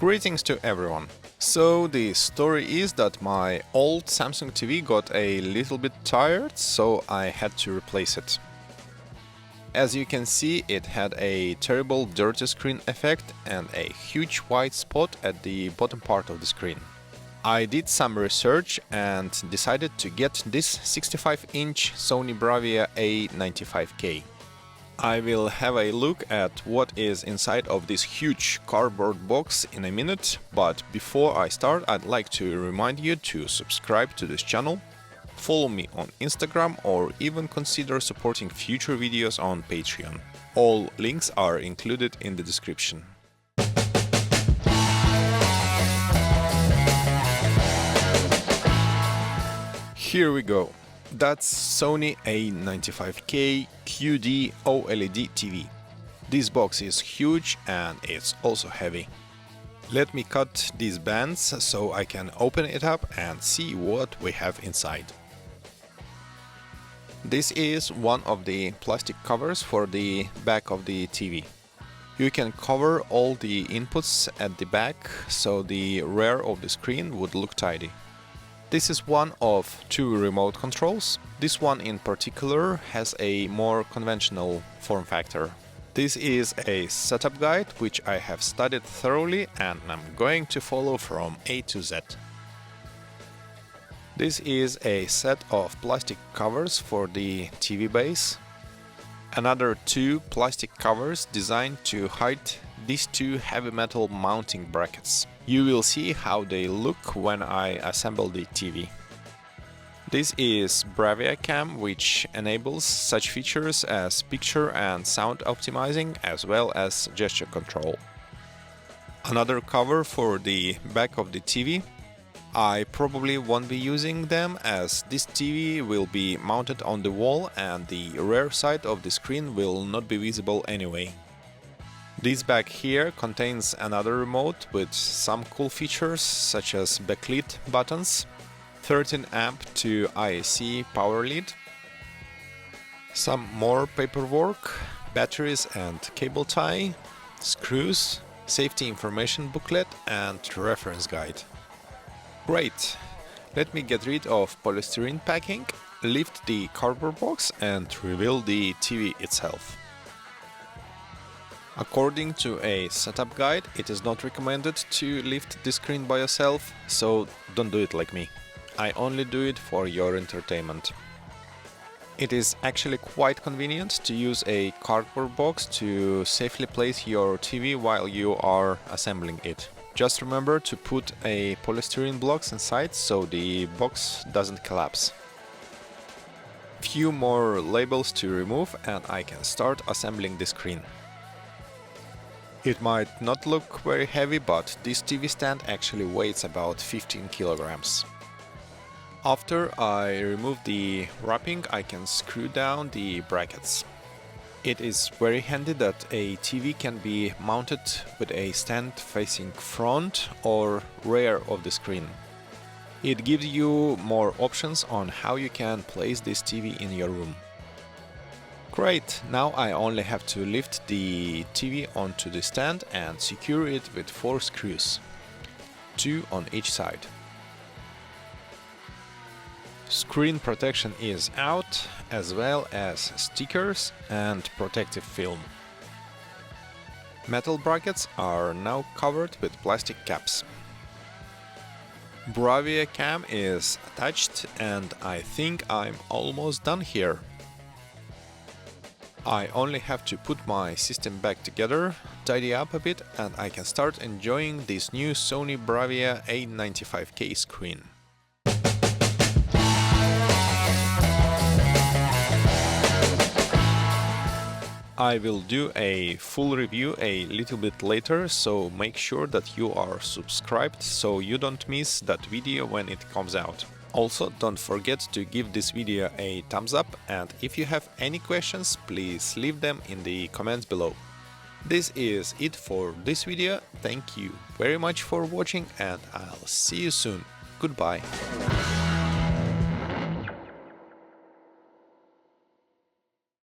Greetings to everyone! So the story is that my old Samsung TV got a little bit tired, so I had to replace it. As you can see, it had a terrible dirty screen effect and a huge white spot at the bottom part of the screen. I did some research and decided to get this 65-inch Sony Bravia A95K. I will have a look at what is inside of this huge cardboard box in a minute, but before I start, I'd like to remind you to subscribe to this channel, follow me on Instagram, or even consider supporting future videos on Patreon. All links are included in the description. Here we go. That's Sony A95K QD-OLED TV. This box is huge and it's also heavy. Let me cut these bands so I can open it up and see what we have inside. This is one of the plastic covers for the back of the TV. You can cover all the inputs at the back so the rear of the screen would look tidy. This is one of two remote controls. This one in particular has a more conventional form factor. This is a setup guide which I have studied thoroughly and I'm going to follow from A to Z. This is a set of plastic covers for the TV base. Another two plastic covers designed to hide these two heavy metal mounting brackets. You will see how they look when I assemble the TV. This is Bravia Cam, which enables such features as picture and sound optimizing as well as gesture control. Another cover for the back of the TV. I probably won't be using them as this TV will be mounted on the wall and the rear side of the screen will not be visible anyway. This bag here contains another remote with some cool features such as backlit buttons, 13 amp to IAC power lead, some more paperwork, batteries and cable tie, screws, safety information booklet and reference guide. Great! Let me get rid of polystyrene packing, lift the cardboard box and reveal the TV itself. According to a setup guide, it is not recommended to lift the screen by yourself, so don't do it like me. I only do it for your entertainment. It is actually quite convenient to use a cardboard box to safely place your TV while you are assembling it. Just remember to put a polystyrene blocks inside so the box doesn't collapse. Few more labels to remove and I can start assembling the screen. It might not look very heavy, but this TV stand actually weighs about 15 kilograms. After I remove the wrapping, I can screw down the brackets. It is very handy that a TV can be mounted with a stand facing front or rear of the screen. It gives you more options on how you can place this TV in your room. Great, now I only have to lift the TV onto the stand and secure it with 4 screws, 2 on each side. Screen protection is out, as well as stickers and protective film. Metal brackets are now covered with plastic caps. Bravia Cam is attached and I think I'm almost done here. I only have to put my system back together, tidy up a bit and I can start enjoying this new Sony Bravia A95K screen. I will do a full review a little bit later, so make sure that you are subscribed so you don't miss that video when it comes out. Also, don't forget to give this video a thumbs up and if you have any questions, please leave them in the comments below. This is it for this video. Thank you very much for watching and I'll see you soon. Goodbye.